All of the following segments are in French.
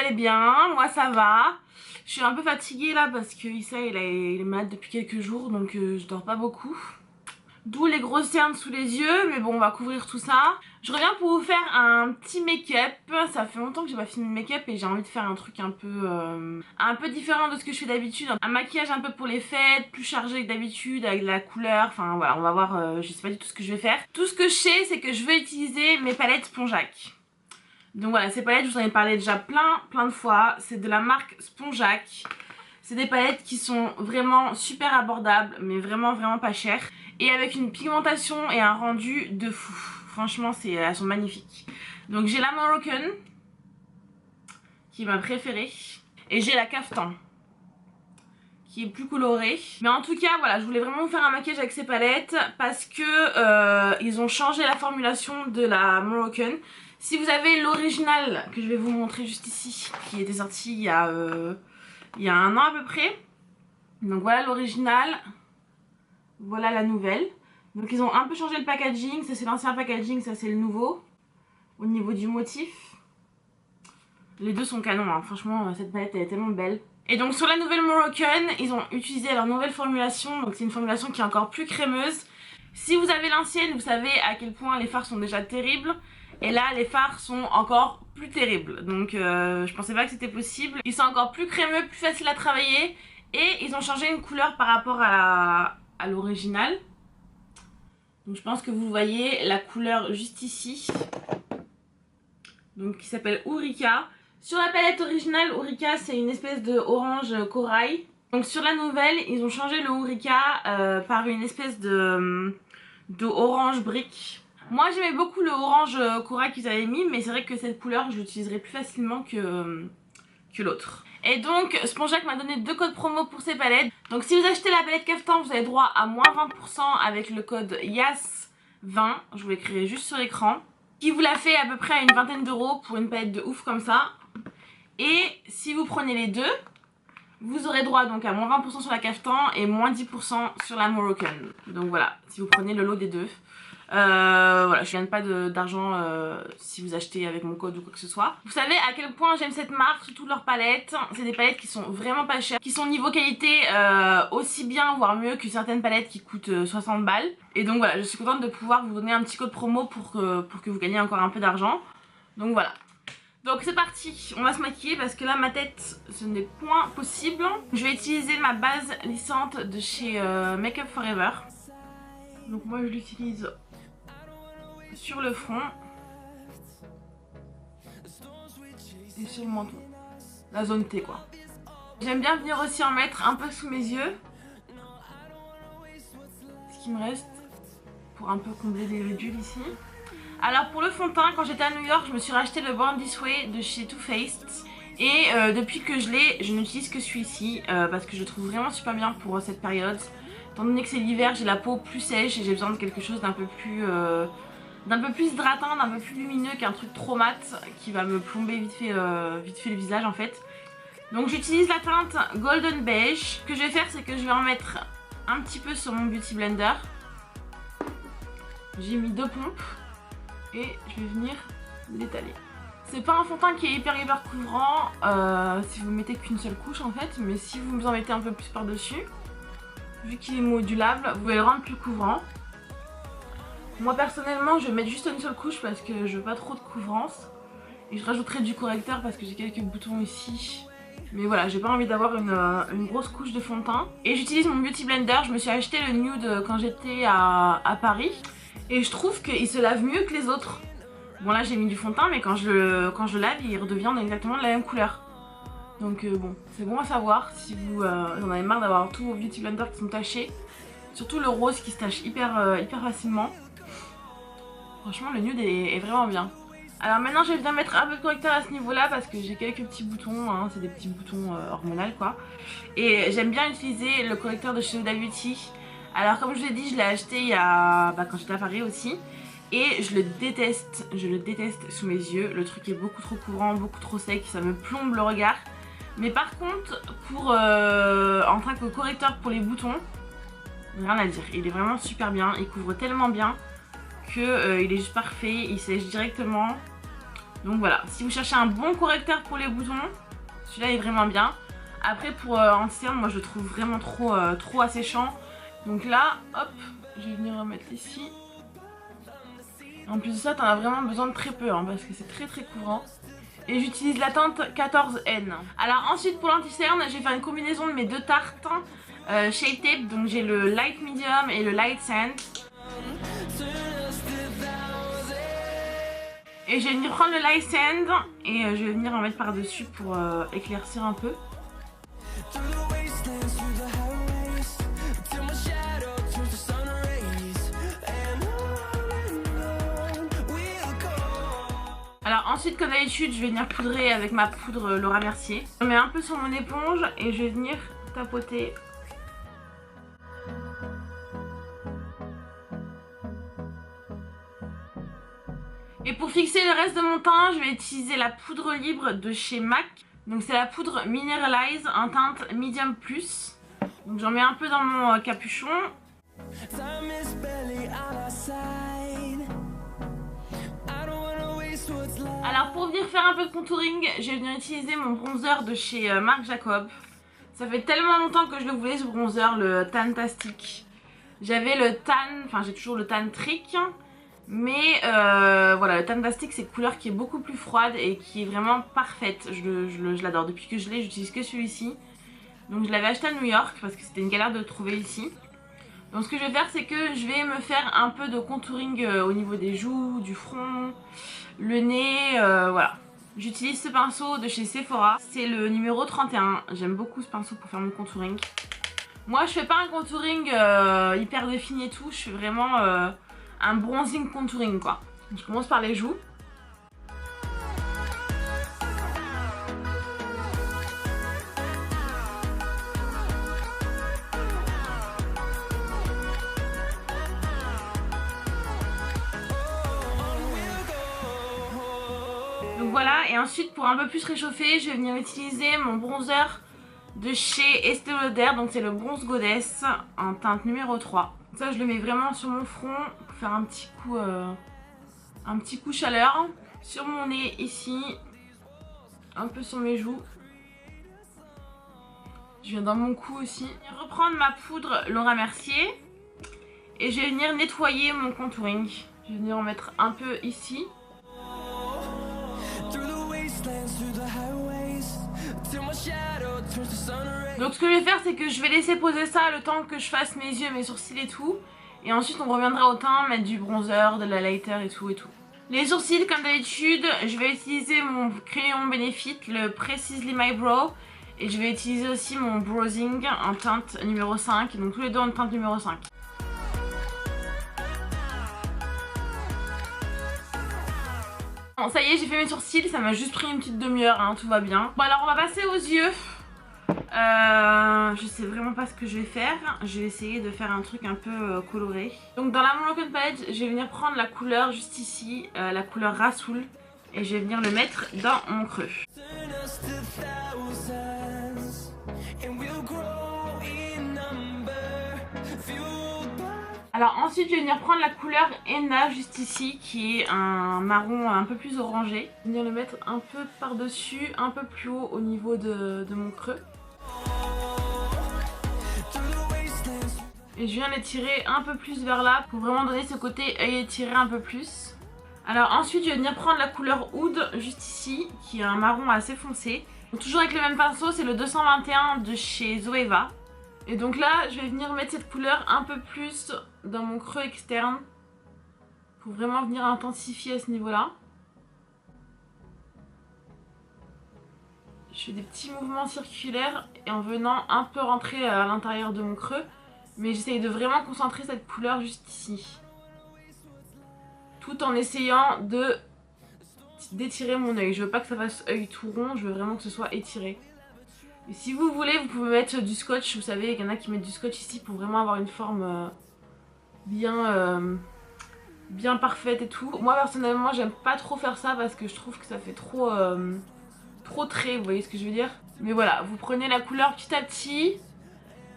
allez bien, moi ça va. Je suis un peu fatiguée là parce que Issa il est malade depuis quelques jours donc je dors pas beaucoup. D'où les grosses cernes sous les yeux, mais bon on va couvrir tout ça. Je reviens pour vous faire un petit make-up. Ça fait longtemps que j'ai pas fini le make-up et j'ai envie de faire un truc un peu différent de ce que je fais d'habitude. Un maquillage un peu pour les fêtes, plus chargé que d'habitude, avec de la couleur, enfin voilà, on va voir, je sais pas du tout ce que je vais faire. Tout ce que je sais c'est que je vais utiliser mes palettes Spongeac. Donc voilà, ces palettes, je vous en ai parlé déjà plein de fois. C'est de la marque Spongeac. C'est des palettes qui sont vraiment super abordables, mais vraiment pas chères. Et avec une pigmentation et un rendu de fou. Franchement, elles sont magnifiques. Donc j'ai la Moroccan, qui est ma préférée. Et j'ai la Kaftan, qui est plus colorée. Mais en tout cas, voilà, je voulais vraiment vous faire un maquillage avec ces palettes. Parce que ils ont changé la formulation de la Moroccan. Si vous avez l'original, que je vais vous montrer juste ici, qui était sorti il y a 1 an à peu près. Donc voilà l'original, voilà la nouvelle. Donc ils ont un peu changé le packaging, ça c'est l'ancien packaging, ça c'est le nouveau. Au niveau du motif. Les deux sont canons, hein. Franchement cette palette elle est tellement belle. Et donc sur la nouvelle Moroccan, ils ont utilisé leur nouvelle formulation, donc c'est une formulation qui est encore plus crémeuse. Si vous avez l'ancienne, vous savez à quel point les fards sont déjà terribles. Et là les fards sont encore plus terribles. Donc je pensais pas que c'était possible. Ils sont encore plus crémeux, plus faciles à travailler. Et ils ont changé une couleur par rapport à l'original. Donc je pense que vous voyez la couleur juste ici. Donc qui s'appelle Ourika. Sur la palette originale, Ourika c'est une espèce de orange corail. Donc sur la nouvelle, ils ont changé le Ourika par une espèce de orange brique. Moi j'aimais beaucoup le orange corail qu'ils avaient mis, mais c'est vrai que cette couleur je l'utiliserai plus facilement que l'autre. Et donc Spongeac m'a donné 2 codes promo pour ces palettes. Donc si vous achetez la palette Kaftan, vous avez droit à moins 20% avec le code YAS20. Je vous l'écrirai juste sur l'écran. Qui vous la fait à peu près à une vingtaine d'euros pour une palette de ouf comme ça. Et si vous prenez les deux, vous aurez droit donc à moins 20% sur la Kaftan et moins 10% sur la Moroccan. Donc voilà, si vous prenez le lot des deux. Voilà, je ne gagne pas d'argent si vous achetez avec mon code ou quoi que ce soit. Vous savez à quel point j'aime cette marque, surtout leurs palettes. C'est des palettes qui sont vraiment pas chères, qui sont niveau qualité aussi bien, voire mieux que certaines palettes qui coûtent 60 balles. Et donc voilà, je suis contente de pouvoir vous donner un petit code promo pour que vous gagniez encore un peu d'argent. Donc voilà. Donc c'est parti, on va se maquiller parce que là ma tête ce n'est point possible. Je vais utiliser ma base lissante de chez Make Up Forever. Donc moi je l'utilise sur le front et sur le menton, la zone T quoi. J'aime bien venir aussi en mettre un peu sous mes yeux, ce qui me reste pour un peu combler les ridules ici. Alors pour le fond de teint, quand j'étais à New York, je me suis racheté le Born This Way de chez Too Faced. Et depuis que je l'ai, je n'utilise que celui-ci parce que je le trouve vraiment super bien pour cette période. Étant donné que c'est l'hiver, j'ai la peau plus sèche et j'ai besoin de quelque chose d'un peu plus hydratant, d'un peu plus lumineux qu'un truc trop mat qui va me plomber vite fait le visage en fait. Donc j'utilise la teinte Golden Beige. Ce que je vais faire, c'est que je vais en mettre un petit peu sur mon Beauty Blender. J'ai mis 2 pompes et je vais venir l'étaler. C'est pas un fond de teint qui est hyper couvrant si vous mettez qu'une seule couche en fait, mais si vous en mettez un peu plus par dessus, vu qu'il est modulable, vous pouvez le rendre plus couvrant. Moi personnellement je vais mettre juste une seule couche parce que je veux pas trop de couvrance. Et je rajouterai du correcteur parce que j'ai quelques boutons ici. Mais voilà, j'ai pas envie d'avoir une grosse couche de fond de teint. Et j'utilise mon Beauty Blender, je me suis acheté le nude quand j'étais à Paris. Et je trouve qu'il se lave mieux que les autres. Bon là j'ai mis du fond de teint mais quand je le lave il redevient exactement de la même couleur. Donc bon, c'est bon à savoir si vous en avez marre d'avoir tous vos Beauty Blender qui sont tachés. Surtout le rose qui se tache hyper facilement. Franchement le nude est vraiment bien. Alors maintenant je vais venir mettre un peu de correcteur à ce niveau là parce que j'ai quelques petits boutons, hein, c'est des petits boutons hormonaux quoi. Et j'aime bien utiliser le correcteur de chez Huda Beauty. Alors comme je vous l'ai dit, je l'ai acheté quand j'étais à Paris aussi. Et je le déteste sous mes yeux. Le truc est beaucoup trop couvrant, beaucoup trop sec, ça me plombe le regard. Mais par contre, en tant que correcteur pour les boutons, rien à dire. Il est vraiment super bien, il couvre tellement bien que il est juste parfait, il sèche directement. Donc voilà, si vous cherchez un bon correcteur pour les boutons, celui-là est vraiment bien. Après pour anti-cerne, moi je le trouve vraiment trop asséchant. Donc là, hop, je vais venir remettre ici. En plus de ça, t'en as vraiment besoin de très peu hein, parce que c'est très couvrant. Et j'utilise la teinte 14N. Alors ensuite pour l'anti-cerne, j'ai fait une combinaison de mes deux tartes Shade Tape. Donc j'ai le Light Medium et le Light Sand. Et je vais venir prendre le Light Sand et je vais venir en mettre par dessus pour éclaircir un peu. Alors ensuite comme d'habitude je vais venir poudrer avec ma poudre Laura Mercier. Je mets un peu sur mon éponge et je vais venir tapoter. Et pour fixer le reste de mon teint, je vais utiliser la poudre libre de chez MAC. Donc c'est la poudre Mineralize en teinte Medium Plus. Donc j'en mets un peu dans mon capuchon. Alors pour venir faire un peu de contouring, je vais venir utiliser mon bronzer de chez Marc Jacob. Ça fait tellement longtemps que je le voulais ce bronzer, le Tantastic. J'avais le Tan, enfin j'ai toujours le Tan Trick. Mais voilà, le Tantastic c'est une couleur qui est beaucoup plus froide et qui est vraiment parfaite. Je l'adore. Depuis que je l'ai, j'utilise que celui-ci. Donc je l'avais acheté à New York parce que c'était une galère de le trouver ici. Donc ce que je vais faire c'est que je vais me faire un peu de contouring au niveau des joues, du front, le nez, voilà. J'utilise ce pinceau de chez Sephora, c'est le numéro 31. J'aime beaucoup ce pinceau pour faire mon contouring. Moi je fais pas un contouring hyper défini et tout, je fais vraiment un bronzing contouring quoi. Donc, je commence par les joues. Donc voilà, et ensuite pour un peu plus réchauffer, je vais venir utiliser mon bronzer de chez Estée Lauder. Donc c'est le Bronze Goddess en teinte numéro 3. Ça je le mets vraiment sur mon front pour faire un petit coup chaleur. Sur mon nez ici, un peu sur mes joues. Je viens dans mon cou aussi. Je vais reprendre ma poudre Laura Mercier et je vais venir nettoyer mon contouring. Je vais venir en mettre un peu ici. Donc ce que je vais faire c'est que je vais laisser poser ça le temps que je fasse mes yeux, mes sourcils et tout. Et ensuite on reviendra au teint, mettre du bronzer, de la lighter et tout. Les sourcils comme d'habitude, je vais utiliser mon crayon Benefit, le Precisely My Brow. Et je vais utiliser aussi mon Browsing en teinte numéro 5. Donc tous les deux en teinte numéro 5. Bon ça y est, j'ai fait mes sourcils, ça m'a juste pris une petite demi-heure, hein, tout va bien. Bon alors on va passer aux yeux. Je sais vraiment pas ce que je vais faire. Je vais essayer de faire un truc un peu coloré. Donc dans la Molokun palette, je vais venir prendre la couleur juste ici, la couleur Rasoul. Et je vais venir le mettre dans mon creux. Alors ensuite je vais venir prendre la couleur Henna juste ici qui est un marron un peu plus orangé. Je vais venir le mettre un peu par dessus, un peu plus haut au niveau de mon creux. Et je viens l'étirer un peu plus vers là pour vraiment donner ce côté œil étiré un peu plus. Alors ensuite je vais venir prendre la couleur Oud juste ici qui est un marron assez foncé. Donc, toujours avec le même pinceau, c'est le 221 de chez Zoeva. Et donc là je vais venir mettre cette couleur un peu plus dans mon creux externe pour vraiment venir intensifier à ce niveau là. Je fais des petits mouvements circulaires et en venant un peu rentrer à l'intérieur de mon creux. Mais j'essaye de vraiment concentrer cette couleur juste ici. Tout en essayant d'étirer mon œil. Je veux pas que ça fasse œil tout rond, je veux vraiment que ce soit étiré. Et si vous voulez, vous pouvez mettre du scotch. Vous savez, il y en a qui mettent du scotch ici pour vraiment avoir une forme bien parfaite et tout. Moi personnellement, j'aime pas trop faire ça parce que je trouve que ça fait trop trait, vous voyez ce que je veux dire. Mais voilà, vous prenez la couleur petit à petit.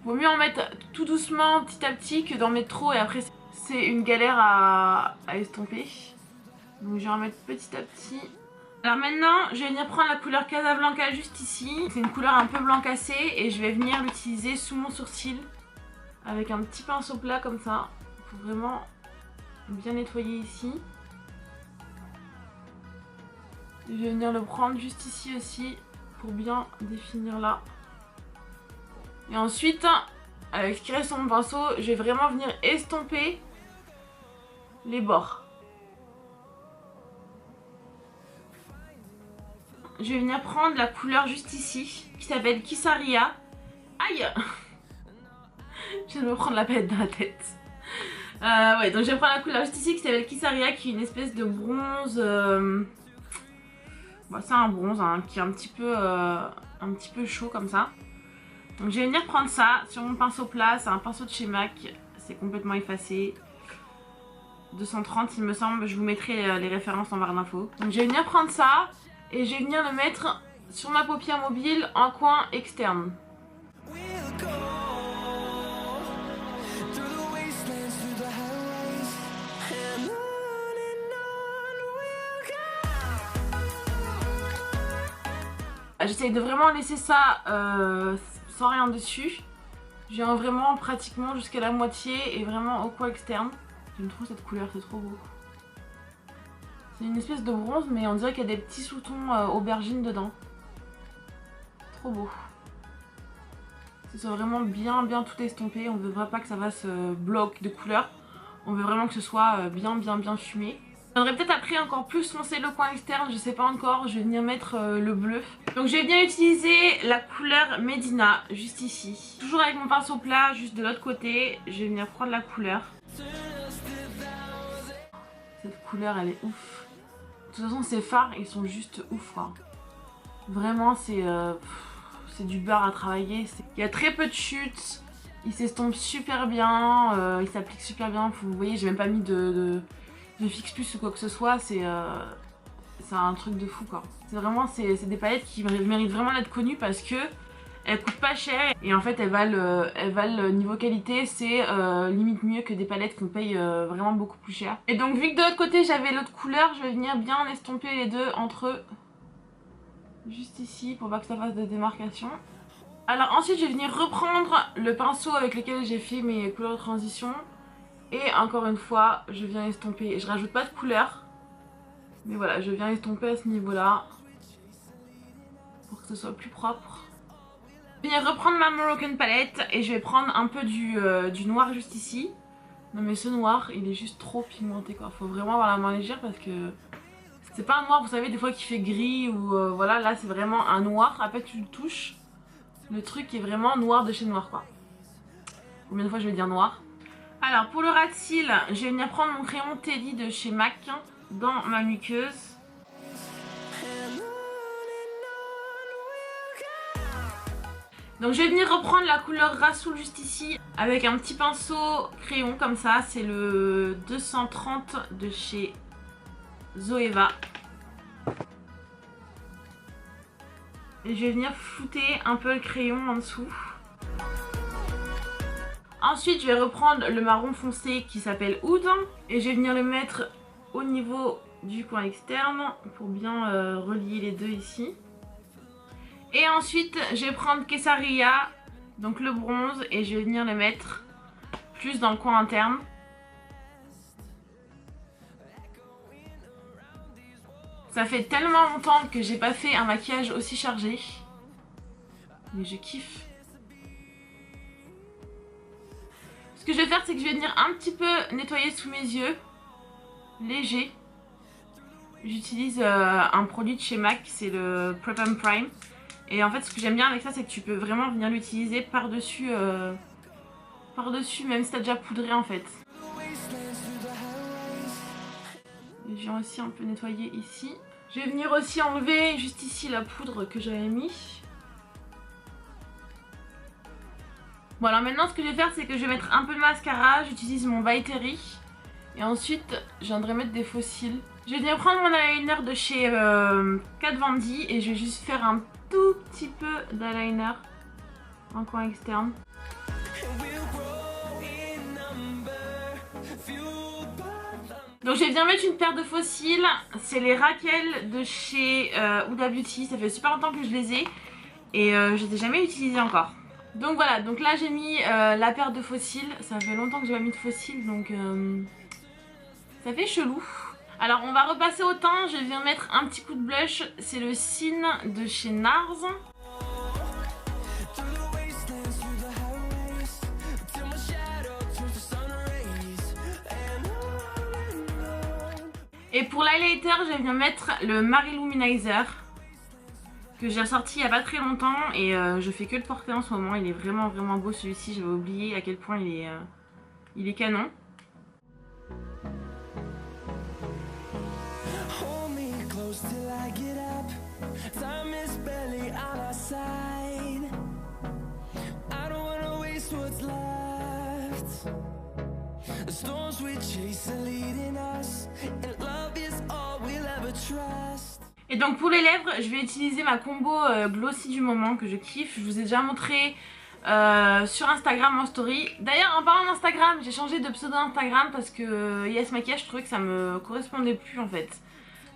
Vaut mieux en mettre tout doucement, petit à petit, que d'en mettre trop et après c'est une galère à estomper. Donc je vais en mettre petit à petit. Alors maintenant, je vais venir prendre la couleur Casablanca juste ici. C'est une couleur un peu blanc cassé et je vais venir l'utiliser sous mon sourcil avec un petit pinceau plat comme ça pour vraiment bien nettoyer ici. Je vais venir le prendre juste ici aussi pour bien définir là. Et ensuite, avec ce qui reste sur mon pinceau, je vais vraiment venir estomper les bords. Je vais venir prendre la couleur juste ici, qui s'appelle Kissaria. Aïe! Je viens de me prendre la palette dans la tête. Ouais, donc je vais prendre la couleur juste ici, qui s'appelle Kissaria, qui est une espèce de bronze... Bon, c'est un bronze hein, qui est un petit peu chaud comme ça. Donc je vais venir prendre ça sur mon pinceau plat, c'est un pinceau de chez MAC, c'est complètement effacé. 230 il me semble, je vous mettrai les références en barre d'infos. Donc je vais venir prendre ça et je vais venir le mettre sur ma paupière mobile en coin externe. J'essaye de vraiment laisser ça sans rien dessus. Je viens vraiment pratiquement jusqu'à la moitié et vraiment au coin externe. J'aime trop cette couleur, c'est trop beau. C'est une espèce de bronze mais on dirait qu'il y a des petits sous-tons aubergines dedans. Trop beau. C'est soit vraiment bien tout estompé, on veut vraiment pas que ça fasse bloc de couleur. On veut vraiment que ce soit bien fumé. J'aimerais peut-être après encore plus foncer le coin externe, je sais pas encore, je vais venir mettre le bleu. Donc je vais bien utiliser la couleur Medina, juste ici. Toujours avec mon pinceau plat, juste de l'autre côté, je vais venir prendre la couleur. Cette couleur elle est ouf. De toute façon ces fards ils sont juste ouf quoi. Vraiment c'est du beurre à travailler. Il y a très peu de chutes, il s'estompe super bien, il s'applique super bien. Vous voyez j'ai même pas mis de fixe plus ou quoi que ce soit, c'est un truc de fou quoi. C'est vraiment c'est des palettes qui méritent vraiment d'être connues parce que elles coûtent pas cher et en fait elles valent niveau qualité, c'est limite mieux que des palettes qu'on paye vraiment beaucoup plus cher. Et donc vu que de l'autre côté j'avais l'autre couleur, je vais venir bien estomper les deux entre eux. Juste ici pour pas que ça fasse de démarcation. Alors ensuite je vais venir reprendre le pinceau avec lequel j'ai fait mes couleurs de transition. Et encore une fois, je viens estomper. Je rajoute pas de couleur. Mais voilà, je viens estomper à ce niveau-là. Pour que ce soit plus propre. Je vais venir reprendre ma Moroccan palette. Et je vais prendre un peu du noir juste ici. Non mais ce noir, il est juste trop pigmenté quoi. Faut vraiment avoir la main légère parce que... C'est pas un noir, vous savez, des fois qui fait gris ou... voilà, là c'est vraiment un noir. Après tu le touches. Le truc est vraiment noir de chez noir quoi. Combien de fois je vais dire noir? Alors pour le ras de cils, je vais venir prendre mon crayon Teddy de chez MAC dans ma muqueuse. Donc je vais venir reprendre la couleur Rassoul juste ici avec un petit pinceau crayon comme ça. C'est le 230 de chez Zoeva. Et je vais venir flouter un peu le crayon en dessous. Ensuite je vais reprendre le marron foncé qui s'appelle Oud et je vais venir le mettre au niveau du coin externe pour bien relier les deux ici. Et ensuite je vais prendre Kessaria, donc le bronze, et je vais venir le mettre plus dans le coin interne. Ça fait tellement longtemps que j'ai pas fait un maquillage aussi chargé. Mais je kiffe. Ce que je vais faire, c'est que je vais venir un petit peu nettoyer sous mes yeux. Léger. J'utilise un produit de chez MAC, c'est le Prep and Prime. Et en fait, ce que j'aime bien avec ça, c'est que tu peux vraiment venir l'utiliser par-dessus, même si t'as déjà poudré en fait. Et je viens aussi un peu nettoyer ici. Je vais venir aussi enlever juste ici la poudre que j'avais mis. Bon alors maintenant ce que je vais faire c'est que je vais mettre un peu de mascara, j'utilise mon By Terry. Et ensuite je viendrai mettre des faux cils. Je vais venir prendre mon eyeliner de chez Kat Von D et je vais juste faire un tout petit peu d'eyeliner en coin externe. Donc je viens mettre une paire de faux cils, c'est les Raquel de chez Huda Beauty, ça fait super longtemps que je les ai et je les ai jamais utilisés encore. Donc voilà, donc là j'ai mis la paire de faux cils, ça fait longtemps que j'ai pas mis de faux cils donc ça fait chelou. Alors on va repasser au teint, je viens mettre un petit coup de blush, c'est le Sin de chez NARS. Et pour l'highlighter, je viens mettre le Mariluminizer que j'ai ressorti il n'y a pas très longtemps et je fais que le porter en ce moment. Il est vraiment beau celui-ci, j'avais oublié à quel point il est canon. Et donc pour les lèvres, je vais utiliser ma combo glossy du moment que je kiffe. Je vous ai déjà montré sur Instagram en story. D'ailleurs en parlant d'Instagram, j'ai changé de pseudo Instagram parce que Yes Maquillage, je trouvais que ça me correspondait plus en fait.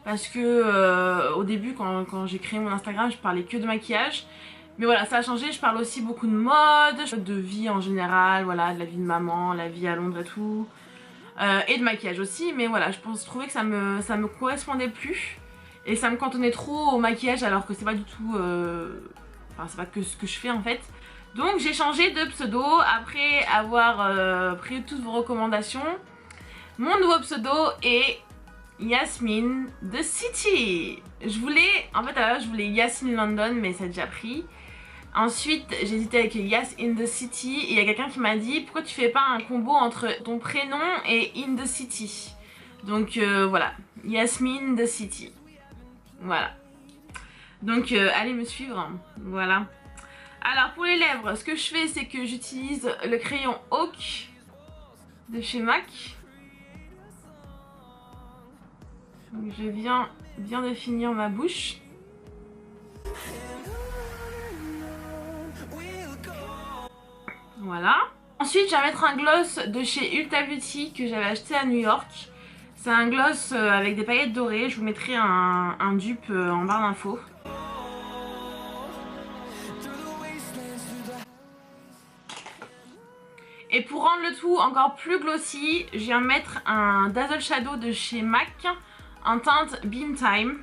Parce que au début quand j'ai créé mon Instagram, je parlais que de maquillage. Mais voilà, ça a changé, je parle aussi beaucoup de mode, de vie en général, voilà, de la vie de maman, la vie à Londres et tout. Et de maquillage aussi, mais voilà, je trouvais que ça me correspondait plus. Et ça me cantonnait trop au maquillage alors que c'est pas du tout... Enfin, c'est pas que ce que je fais en fait. Donc j'ai changé de pseudo après avoir pris toutes vos recommandations. Mon nouveau pseudo est Yasmine The City. En fait à la base je voulais Yasmine London mais ça a déjà pris. Ensuite j'hésitais avec Yas in the City et il y a quelqu'un qui m'a dit pourquoi tu fais pas un combo entre ton prénom et in the city. Donc voilà, Yasmine The City. Voilà. Donc allez me suivre. Voilà. Alors pour les lèvres, ce que je fais c'est que j'utilise le crayon Hawk de chez MAC. Donc je viens bien définir ma bouche. Voilà. Ensuite je vais mettre un gloss de chez Ulta Beauty que j'avais acheté à New York. C'est un gloss avec des paillettes dorées. Je vous mettrai un dupe en barre d'infos. Et pour rendre le tout encore plus glossy, je viens mettre un Dazzle Shadow de chez MAC en teinte Beam Time.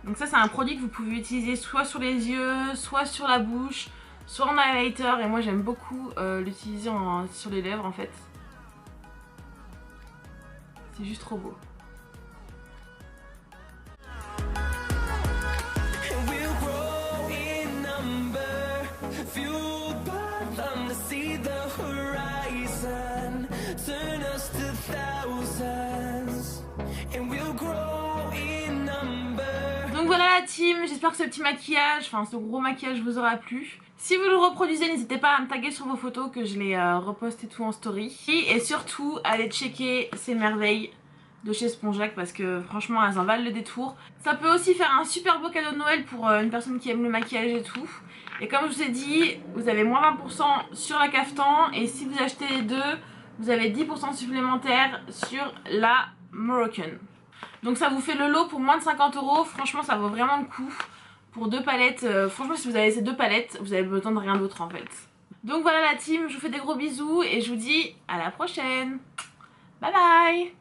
Donc ça c'est un produit que vous pouvez utiliser soit sur les yeux, soit sur la bouche, soit en highlighter. Et moi j'aime beaucoup l'utiliser sur les lèvres en fait. C'est juste trop beau. Donc voilà la team, j'espère que ce petit maquillage, enfin ce gros maquillage vous aura plu. Si vous le reproduisez, n'hésitez pas à me taguer sur vos photos que je les reposte et tout en story. Et surtout, allez checker ces merveilles de chez Spongeac parce que franchement elles en valent le détour. Ça peut aussi faire un super beau cadeau de Noël pour une personne qui aime le maquillage et tout. Et comme je vous ai dit, vous avez moins 20% sur la caftan et si vous achetez les deux, vous avez 10% supplémentaire sur la Moroccan. Donc ça vous fait le lot pour moins de 50 €. Franchement ça vaut vraiment le coup. Pour 2 palettes, franchement si vous avez ces 2 palettes, vous avez besoin de rien d'autre en fait. Donc voilà la team, je vous fais des gros bisous et je vous dis à la prochaine. Bye bye.